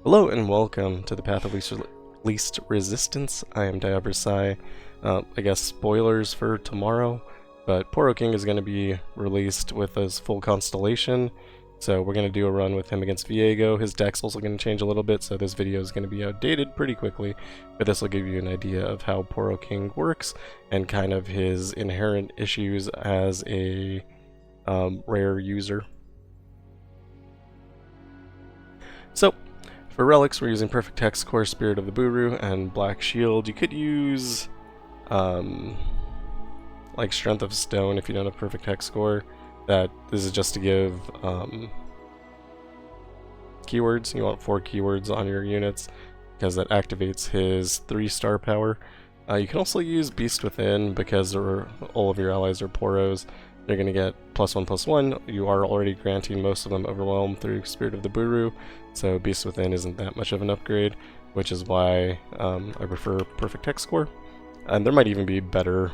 Hello and welcome to the Path of Least Resistance. I am Diaversai. I guess spoilers for tomorrow, but Poro King is going to be released with his full constellation, so we're going to do a run with him against Viego. His deck's also going to change a little bit, so this video is going to be outdated pretty quickly, but this will give you an idea of how Poro King works and kind of his inherent issues as a rare user. So, for Relics, we're using Perfect Hex Core, Spirit of the Buhru, and Black Shield. You could use like Strength of Stone if you don't have Perfect Hex Core. This is just to give keywords. You want 4 keywords on your units because that activates his 3-star power. You can also use Beast Within because all of your allies are Poros. They're going to get +1/+1. You are already granting most of them Overwhelm through Spirit of the Buhru, so Beast Within isn't that much of an upgrade, which is why I prefer Perfect Hex Core. And there might even be better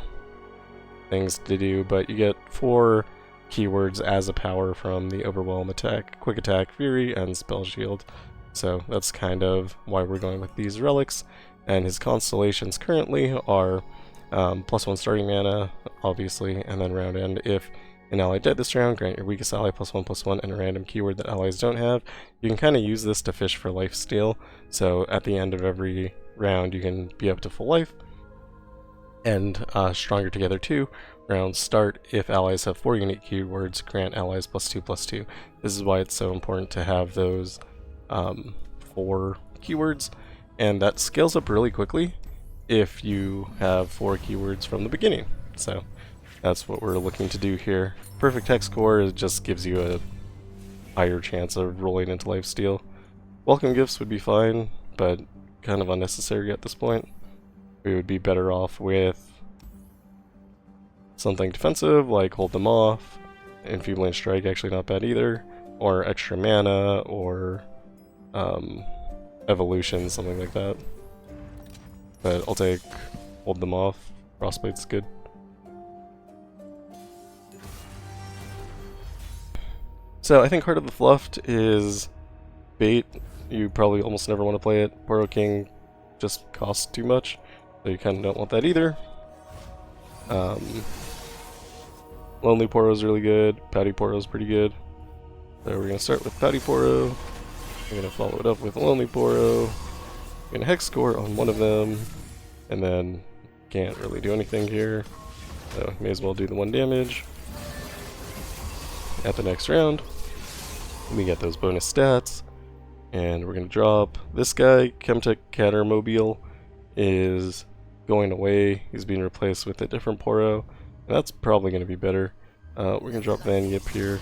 things to do, but you get 4 keywords as a power from the Overwhelm attack, Quick Attack, Fury, and Spell Shield. So that's kind of why we're going with these relics. And his constellations currently are +1 starting mana, obviously, and then round end. If an ally dead this round, grant your weakest ally +1/+1 and a random keyword that allies don't have. You can kind of use this to fish for lifesteal, so at the end of every round you can be up to full life. And Stronger Together 2, rounds start if allies have 4 unique keywords, grant allies +2/+2. This is why it's so important to have those 4 keywords, and that scales up really quickly if you have 4 keywords from the beginning. So that's what we're looking to do here. Perfect Hex Core just gives you a higher chance of rolling into lifesteal. Welcome Gifts would be fine, but kind of unnecessary at this point. We would be better off with something defensive, like Hold Them Off, Enfeebling Strike, actually not bad either, or extra mana, or Evolution, something like that. But I'll take Hold Them Off. Frostbite's good. So I think Heart of the Fluffed is bait. You probably almost never want to play it. Poro King just costs too much, so you kind of don't want that either. Lonely Poro is really good. Pouty Poro is pretty good. So we're going to start with Pouty Poro. We're going to follow it up with Lonely Poro. We're going to Hex Core on one of them, and then can't really do anything here, so may as well do the 1 damage. At the next round, we get those bonus stats, and we're going to drop this guy. Chemtech Catermobile is going away. He's being replaced with a different Poro, and that's probably going to be better. We're going to drop Van Yip here,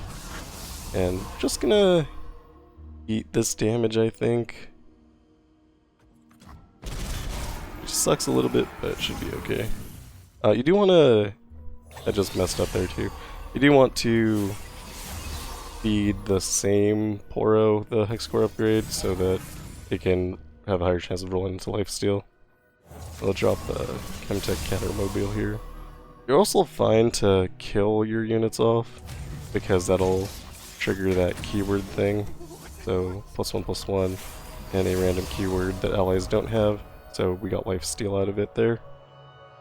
and just going to eat this damage, I think. Which sucks a little bit, but it should be okay. You do want to... I just messed up there too. You do want to feed the same Poro the Hex Core upgrade so that it can have a higher chance of rolling into lifesteal. I'll drop the Chemtech Catermobile here. You're also fine to kill your units off because that'll trigger that keyword thing. So +1/+1 and a random keyword that allies don't have. So we got lifesteal out of it there.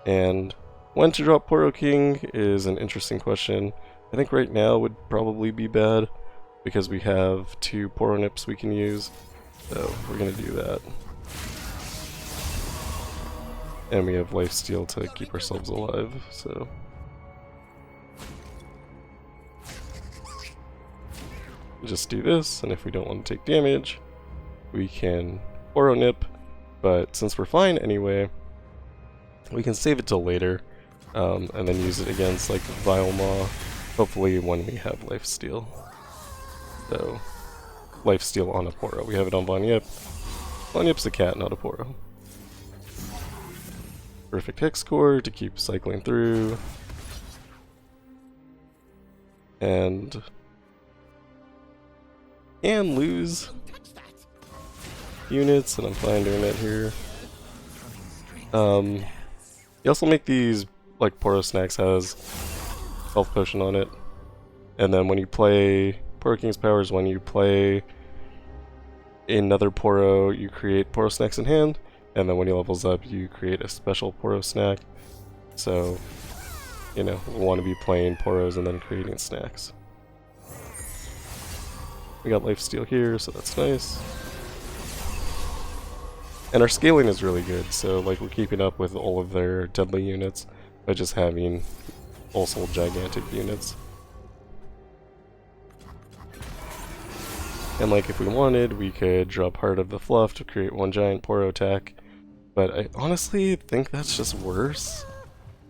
And when to drop Poro King is an interesting question. I think right now would probably be bad because we have 2 Poro Nips we can use. So we're going to do that. And we have lifesteal to keep ourselves alive, so... just do this, and if we don't want to take damage, we can Poro Nip. But since we're fine anyway, we can save it till later, and then use it against like Vile Maw, hopefully when we have lifesteal. So, lifesteal on a Poro. We have it on Von Yip. Von Yip's a cat, not a Poro. Perfect Hex Core to keep cycling through. And can lose units, and I'm fine doing that here. You also make these, like Poro Snacks has health potion on it, and then when you play Poro King's powers, when you play another Poro, you create Poro snacks in hand, and then when he levels up, you create a special Poro snack. So, you know, we want to be playing Poros and then creating snacks. We got lifesteal here, so that's nice. And our scaling is really good, so like we're keeping up with all of their deadly units by just having also gigantic units. And like if we wanted, we could drop Heart of the Fluff to create one giant Poro attack, but I honestly think that's just worse,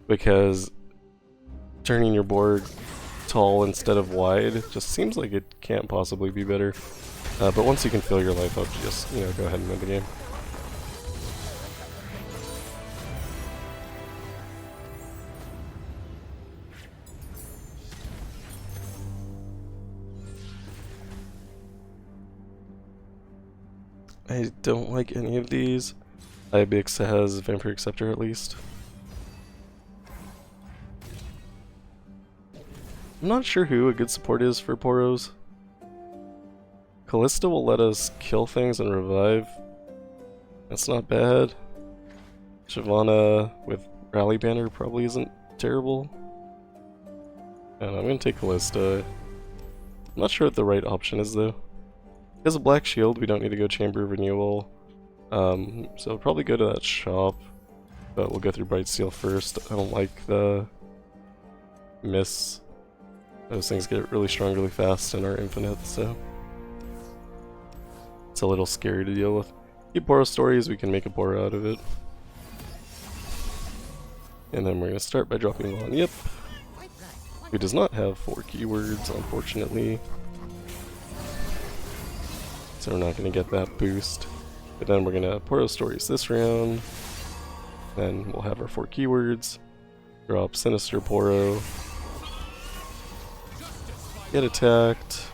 because turning your board tall instead of wide just seems like it can't possibly be better. But once you can fill your life up, just, you know, go ahead and win the game. I don't like any of these. Ibix has Vampire Acceptor at least. I'm not sure who a good support is for Poros. Callista will let us kill things and revive. That's not bad. Shyvana with Rally Banner probably isn't terrible. And I'm gonna take Callista. I'm not sure what the right option is though. He has a black shield, we don't need to go Chamber Renewal. So we'll probably go to that shop, but we'll go through Brightsteel first. I don't like the miss. Those things get really strong really fast and are infinite, so it's a little scary to deal with. Keep Poro stories, we can make a Poro out of it. And then we're going to start by dropping one Yip, who does not have 4 keywords, unfortunately. So we're not going to get that boost. But then we're going to Poro stories this round. Then we'll have our 4 keywords. Drop Sinister Poro. Get attacked.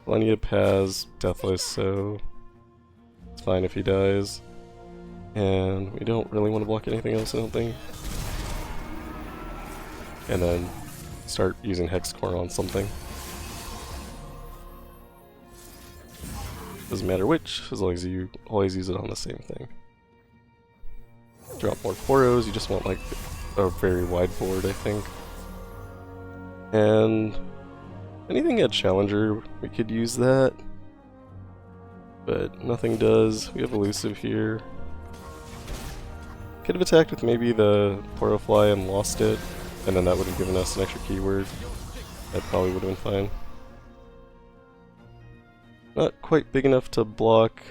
Yip has Deathless, so it's fine if he dies. And we don't really want to block anything else, I don't think. And then start using Hex Core on something. Doesn't matter which, as long as you always use it on the same thing. Drop more Poros, you just want like a very wide board, I think. And anything at Challenger, we could use that. But nothing does. We have Elusive here. Could have attacked with maybe the Poro Fly and lost it, and then that would have given us an extra keyword. That probably would have been fine. Not quite big enough to block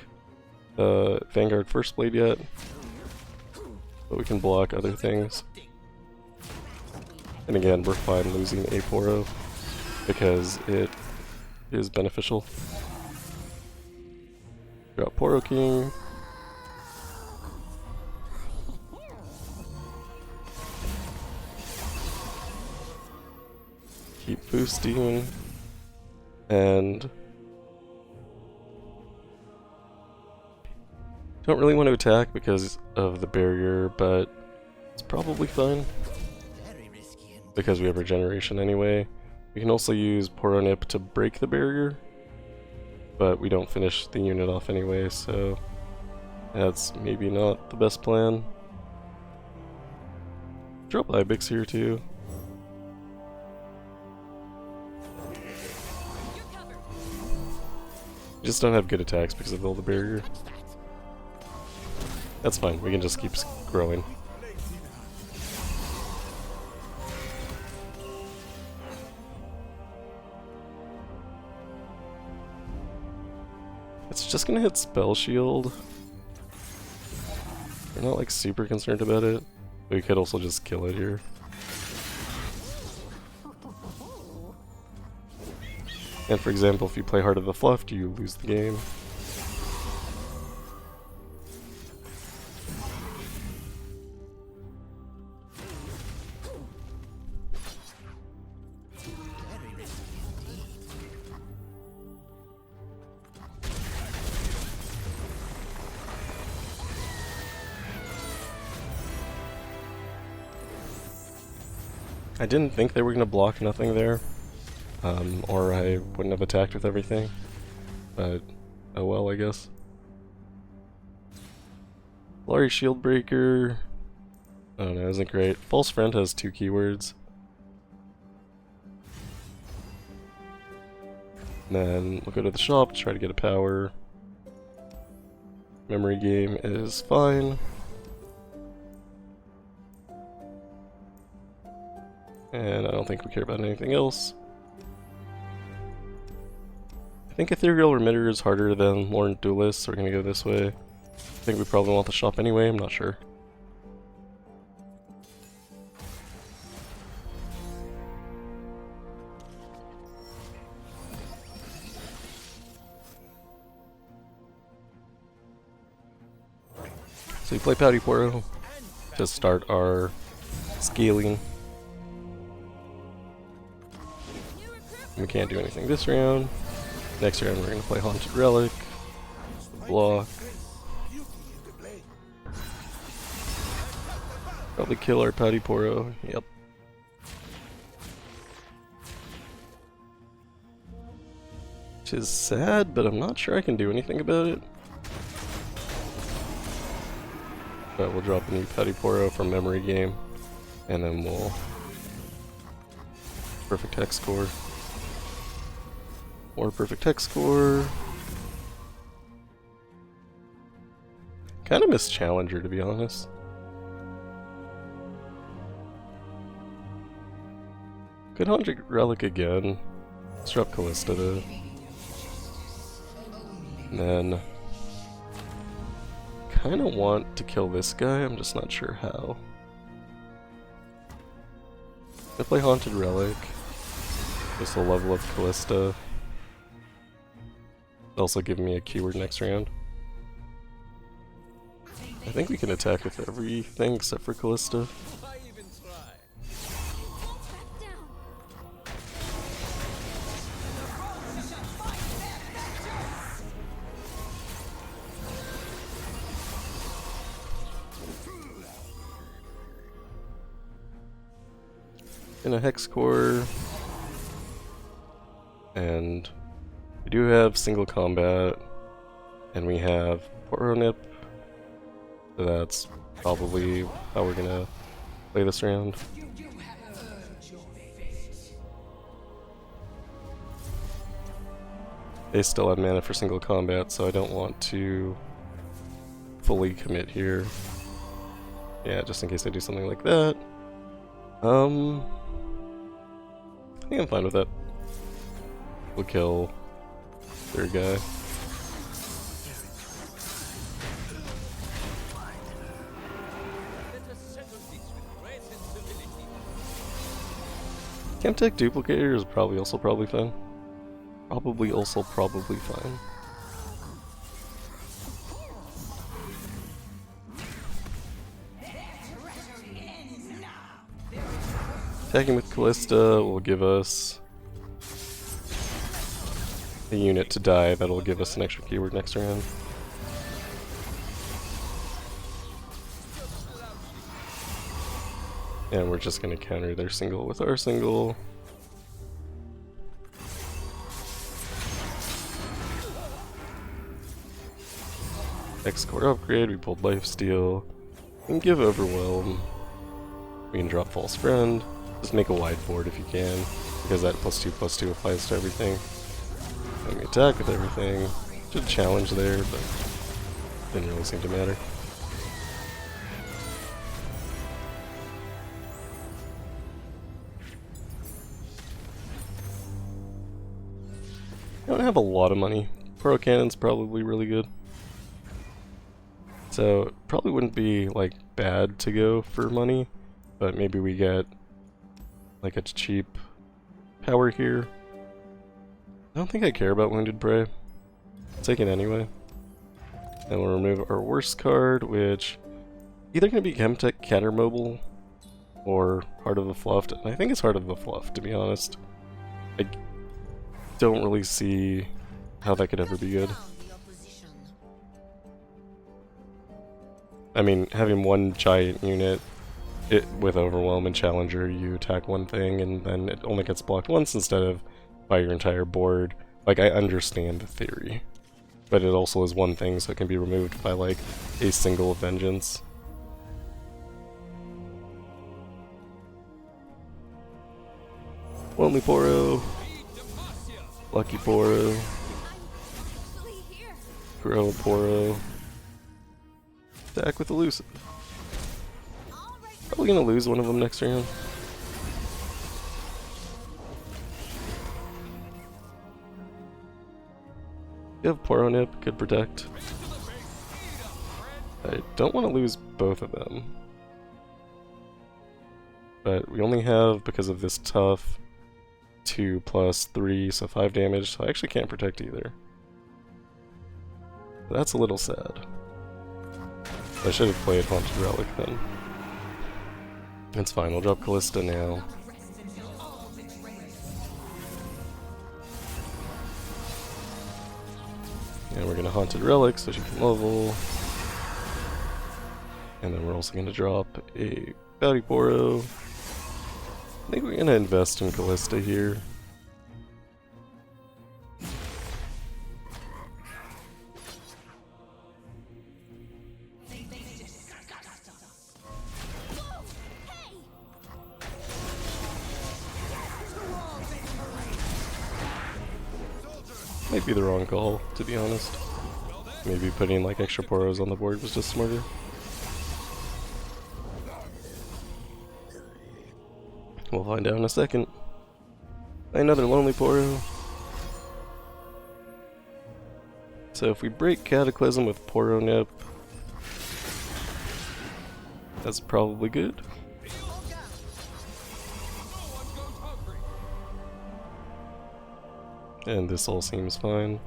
Vanguard First Blade yet, but we can block other things. And again, we're fine losing a Poro because it is beneficial. Drop Poro King. Keep boosting, and don't really want to attack because of the barrier, but it's probably fine because we have regeneration anyway. We can also use Poro Nip to break the barrier, but we don't finish the unit off anyway, so that's maybe not the best plan. Drop Ibix here too. We just don't have good attacks because of all the barrier. That's fine, we can just keep growing. It's just gonna hit Spell Shield. We're not like super concerned about it, but we could also just kill it here. And for example, if you play Heart of the Fluff, you lose the game. I didn't think they were going to block nothing there, or I wouldn't have attacked with everything, but oh well, I guess. Lari Shield Breaker. I don't know, isn't great. False Friend has 2 keywords. And then we'll go to the shop, try to get a power. Memory Game is fine. And I don't think we care about anything else. I think Ethereal Remitter is harder than Laurent Duelist, so we're gonna go this way. I think we probably want the shop anyway, I'm not sure. So we play Pouty Poro to start our scaling. We can't do anything this round. Next round we're going to play Haunted Relic, block. Probably kill our Pouty Poro, yep. Which is sad, but I'm not sure I can do anything about it. But we'll drop a new Pouty Poro from Memory Game, and then we'll Perfect Hex Core. Or Perfect Hex Core. Kinda miss Challenger, to be honest. Could Haunted Relic again. Let's drop Callista though. And then kinda want to kill this guy, I'm just not sure how. I play Haunted Relic. This will level up Callista. Also give me a keyword next round. I think we can attack with everything except for Callista. In a Hex Core. And we do have single combat, and we have Poro Nip, so that's probably how we're gonna play this round. They still have mana for single combat, so I don't want to fully commit here. Yeah, just in case I do something like that. I think I'm fine with that. We'll kill their guy. Chemtech Duplicator is probably fine. Probably fine. Attacking with Callista will give us a unit to die that'll give us an extra keyword next round. And we're just going to counter their single with our single. Hex Core upgrade, we pulled Lifesteal. We can give Overwhelm. We can drop False Friend. Just make a wide board if you can, because that +2/+2 applies to everything. And we attack with everything. Should challenge there, but didn't really seem to matter. I don't have a lot of money. Poro Cannon's probably really good. So it probably wouldn't be like bad to go for money, but maybe we get like a cheap power here. I don't think I care about Wounded Prey. I'll take it anyway. And we'll remove our worst card, which either going to be Chemtech Catermobile or Heart of the Fluffed. And I think it's Heart of the Fluffed, to be honest. I don't really see how that could ever be good. I mean, having one giant unit with Overwhelm and Challenger, you attack one thing and then it only gets blocked once instead of by your entire board. Like, I understand the theory, but it also is one thing, so it can be removed by like a single vengeance. Lonely Poro, Lucky Poro, Grow Poro, attack with Elusive. Probably gonna lose one of them next round. You have Poro Nip, could protect. I don't want to lose both of them. But we only have, because of this tough, 2 plus 3, so 5 damage, so I actually can't protect either. That's a little sad. I should have played Haunted Relic then. It's fine, we'll drop Callista now. And we're gonna Haunted Relic so she can level. And then we're also gonna drop a Bounty Poro. I think we're gonna invest in Callista here. Might be the wrong call, to be honest. Maybe putting like extra Poros on the board was just smarter. We'll find out in a second. Another Lonely Poro. So if we break Cataclysm with Poro Nip, that's probably good. And this all seems fine.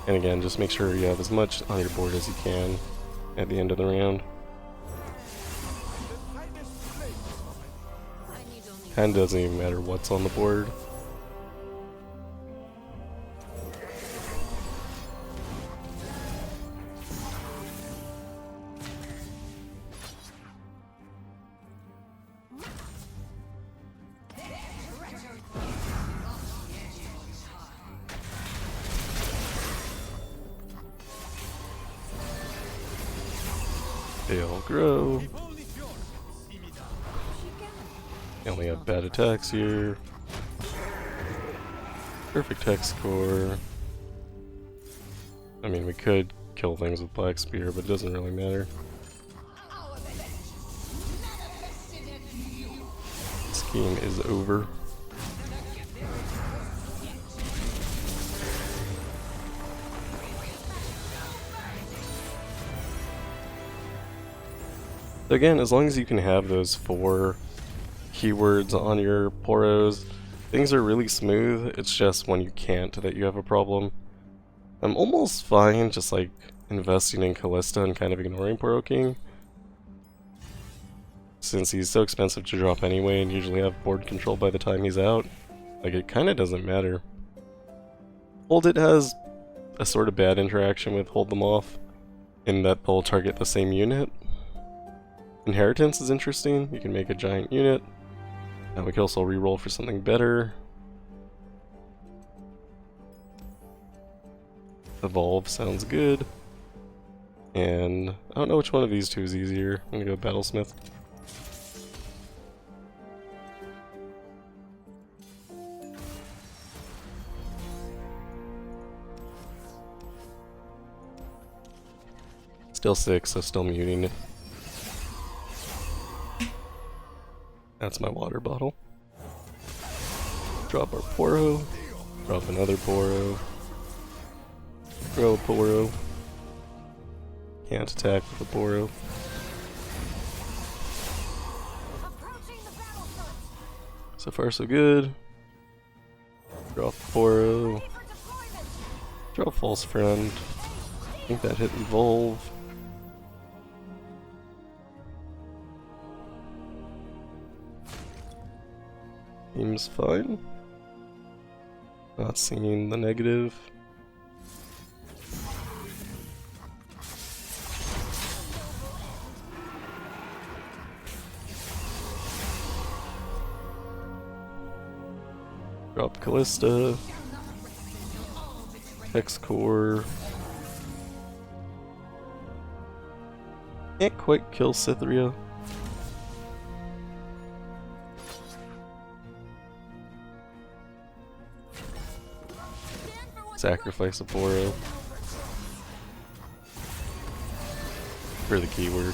And again, just make sure you have as much on your board as you can at the end of the round. Kinda doesn't even matter what's on the board. They all grow. You only have bad attacks here. Perfect Hex Core. I mean, we could kill things with Black Spear, but it doesn't really matter. This game is over. So again, as long as you can have those 4 keywords on your Poros, things are really smooth. It's just when you can't that you have a problem. I'm almost fine just like investing in Callista and kind of ignoring Poro King, since he's so expensive to drop anyway and usually have board control by the time he's out. Like, it kind of doesn't matter. Hold It has a sort of bad interaction with Hold Them Off, in that they'll target the same unit. Inheritance is interesting, you can make a giant unit, and we can also reroll for something better. Evolve sounds good. And I don't know which one of these two is easier. I'm gonna go Battlesmith. Still 6, so still muting it. That's my water bottle. Drop our Poro. Drop another Poro. Grow a Poro. Can't attack with a Poro. So far so good. Drop Poro. Draw False Friend. I think that hit Evolve. Seems fine. Not seeing the negative. Drop Callista. Hex Core. Can't quite kill Cytherea. Sacrifice a Poro for the keyword.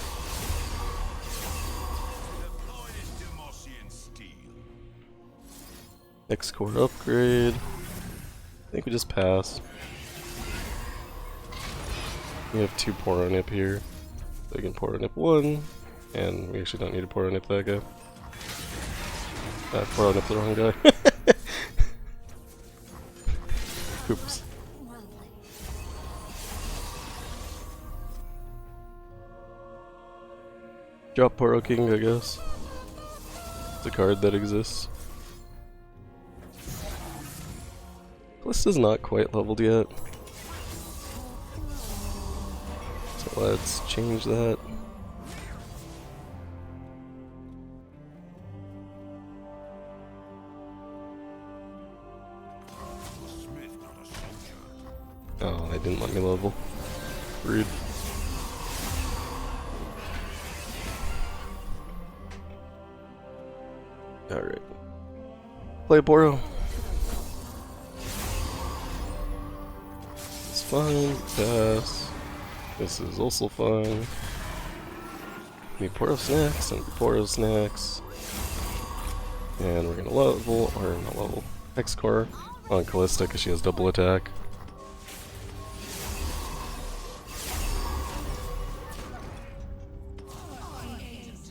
Hex Core upgrade. I think we just pass. We have 2 Poro Nip here. So we can Poro Nip 1, and we actually don't need to Poro Nip that guy. Poro Nip the wrong guy. Oops. Drop Poro King, I guess. It's a card that exists. Callista's not quite leveled yet. So let's change that. Oh, they didn't let me level. Rude. Alright. Play Poro. It's fine. Pass. This is also fine. Need Poro Snacks and Poro Snacks. And we're gonna level, or not level, Hex Core on Callista because she has double attack.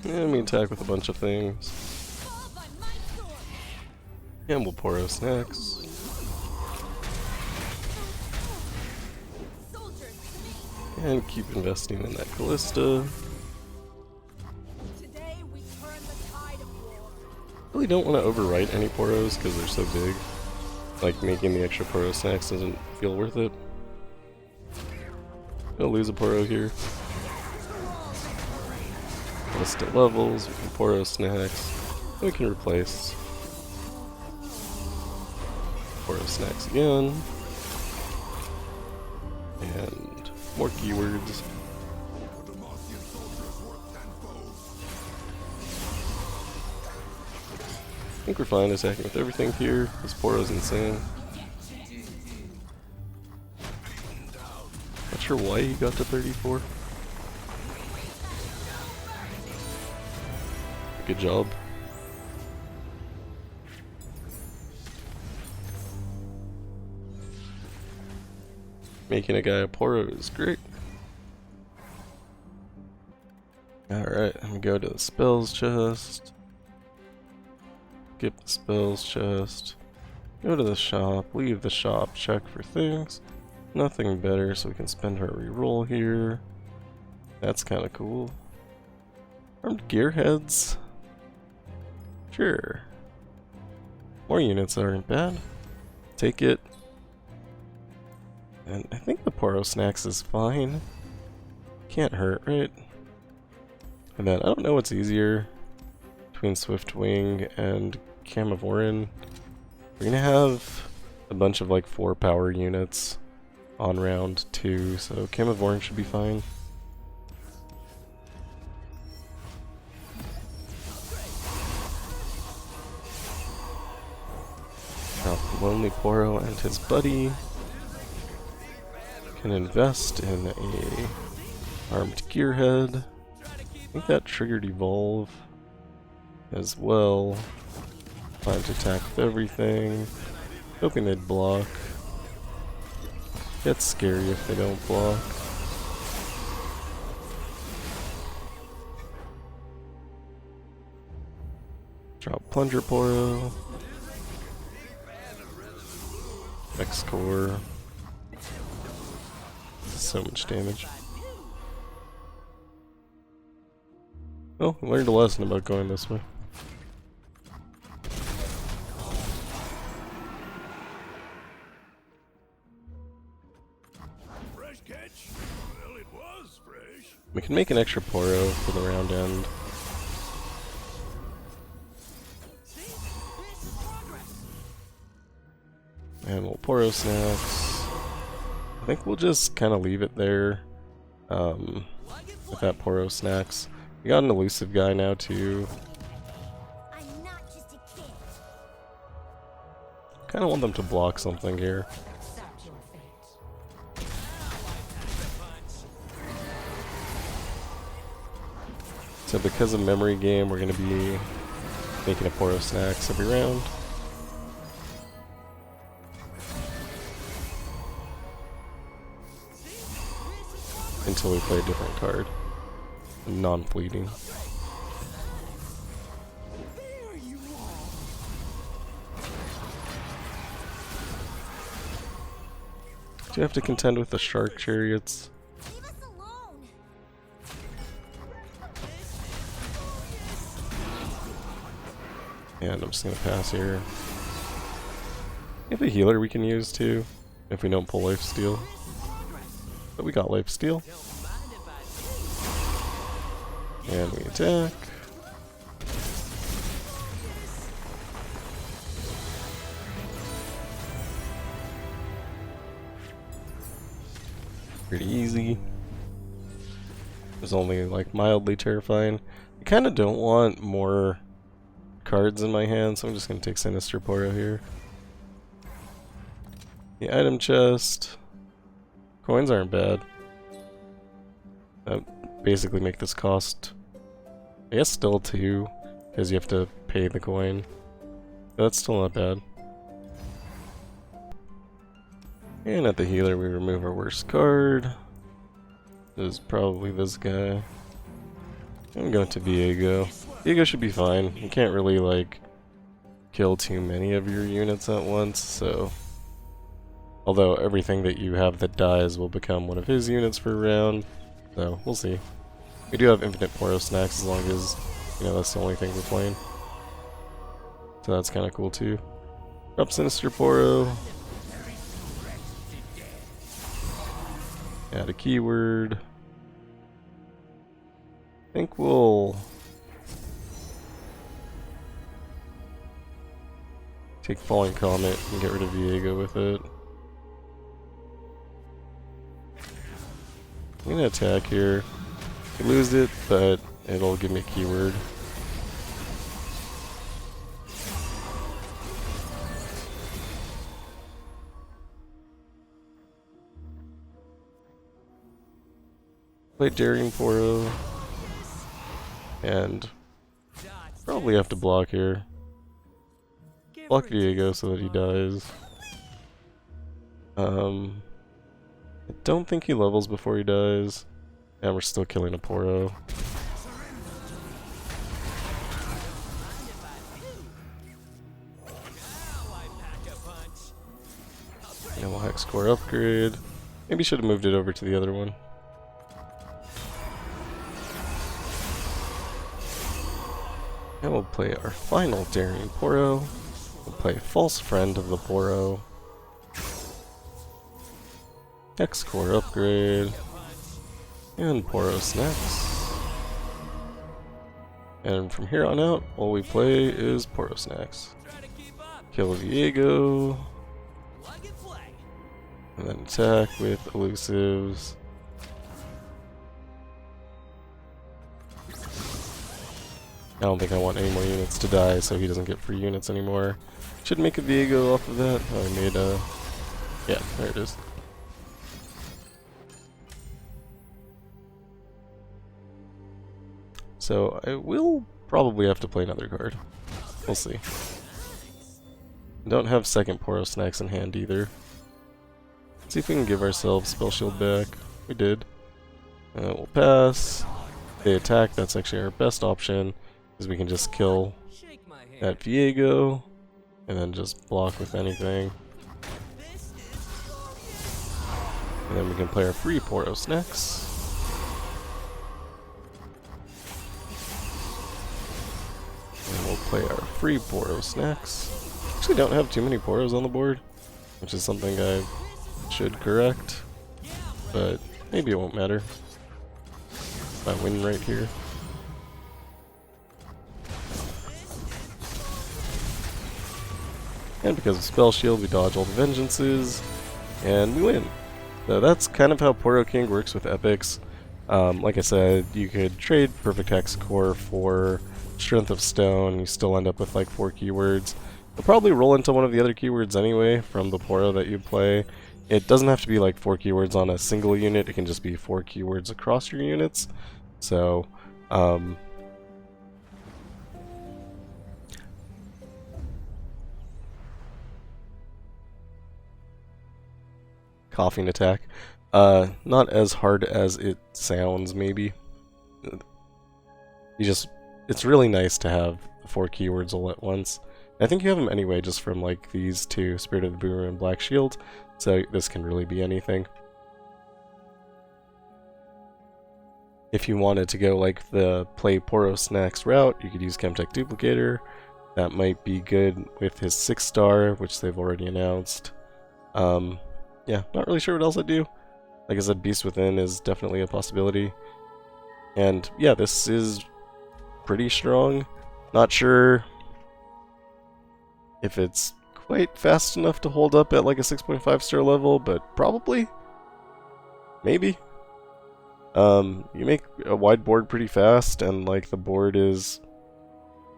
And we attack with a bunch of things. And we'll Poro Snacks. And keep investing in that Callista. Really don't want to overwrite any Poros because they're so big. Like, making the extra Poro Snacks doesn't feel worth it. I'll lose a Poro here. Callista levels, we can Poro Snacks, and we can replace. Poro Snacks again. And more keywords. I think we're fine attacking with everything here. This Poro's insane. Not sure why he got to 34. Good job. Making a guy a Poro is great. Alright, I'm gonna go to the spells chest. Skip the spells chest. Go to the shop, leave the shop, check for things. Nothing better, so we can spend our reroll here. That's kinda cool. Armed gearheads? Sure. More units aren't bad. Take it. And I think the Poro Snacks is fine. Can't hurt, right? And then I don't know what's easier between Swiftwing and Camavoran. We're gonna have a bunch of like 4 power units on round 2, so Camavoran should be fine. Drop the Lonely Poro and his buddy. Can invest in a armed gearhead. I think that triggered evolve as well. Plan to attack with everything. Hoping they'd block. It's scary if they don't block. Drop Plunger Poro. Hex Core. So much damage. Oh, we learned a lesson about going this way. Fresh catch? Well, it was fresh. We can make an extra Poro for the round end. And we'll Poro Snacks. I think we'll just kind of leave it there with that Poro Snacks. We got an elusive guy now too. I'm not just a kid. Kind of want them to block something here. Accept your fate. So because of memory game, we're going to be making a Poro Snacks every round. Until we play a different card. Non-fleeting. Do you have to contend with the shark chariots? Leave us alone. And I'm just gonna pass here. We have a healer we can use too, if we don't pull lifesteal. But we got lifesteal. And we attack. Pretty easy. It was only like mildly terrifying. I kind of don't want more cards in my hand, so I'm just going to take Sinister Poro here. The item chest. Coins aren't bad. That basically make this cost, I guess, still 2, because you have to pay the coin. But that's still not bad. And at the healer, we remove our worst card. This is probably this guy. I'm going to Viego. Viego should be fine. You can't really, like, kill too many of your units at once, so... Although everything that you have that dies will become one of his units for a round, so we'll see. We do have infinite Poro Snacks as long as, you know, that's the only thing we're playing. So that's kind of cool too. Drop Sinister Poro. Add a keyword. I think we'll take Falling Comet and get rid of Viego with it. I'm gonna attack here. I lose it, but it'll give me a keyword. Play Daring Poro. And probably have to block here. Block Viego so that he dies. I don't think he levels before he dies. And we're still killing a Poro. And we'll Hex Core upgrade. Maybe should have moved it over to the other one. And we'll play our final Daring Poro. We'll play False Friend of the Poro. Hex Core upgrade. And Poro Snacks. And from here on out, all we play is Poro Snacks. Kill Viego. And then attack with elusives. I don't think I want any more units to die, so he doesn't get free units anymore. Should make a Viego off of that. Oh, I made a... Yeah, there it is. So I will probably have to play another card. We'll see. Don't have second Poro Snacks in hand either. Let's see if we can give ourselves Spell Shield back. We did. We'll pass. They attack, that's actually our best option, because we can just kill that Viego, and then just block with anything. And then we can play our free Poro Snacks. And we'll play our free Poro Snacks. Actually don't have too many Poros on the board, which is something I should correct, but maybe it won't matter if I win right here. And because of Spell Shield, we dodge all the vengeances, and we win. So that's kind of how Poro King works with epics. Like I said, you could trade Perfect Hex Core for Strength of Stone, you still end up with like 4 keywords. You'll probably roll into one of the other keywords anyway from the Poro that you play. It doesn't have to be like 4 keywords on a single unit, it can just be 4 keywords across your units. So, coughing attack. Not as hard as it sounds, maybe. It's really nice to have 4 keywords all at once. I think you have them anyway, just from like these two, Spirit of the Buhru and Black Shield, so this can really be anything. If you wanted to go like the play Poro Snacks route, you could use Chemtech Duplicator. That might be good with his 6-star, which they've already announced. Yeah, not really sure what else I'd do. Like I said, Beast Within is definitely a possibility. And yeah, this is pretty strong. Not sure if it's quite fast enough to hold up at like a 6.5-star level, but probably. Maybe. You make a wide board pretty fast, and like the board is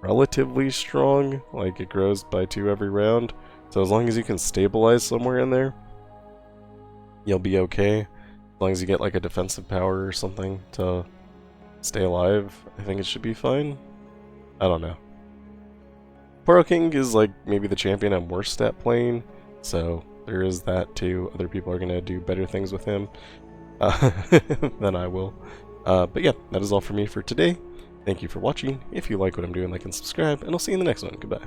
relatively strong. Like it grows by 2 every round. So as long as you can stabilize somewhere in there, you'll be okay. As long as you get like a defensive power or something to stay alive, I think it should be fine. I don't know. Poro King is like maybe the champion I'm worst at playing, so there is that too. Other people are going to do better things with him than I will. But yeah, that is all for me for today. Thank you for watching. If you like what I'm doing, like and subscribe, and I'll see you in the next one. Goodbye.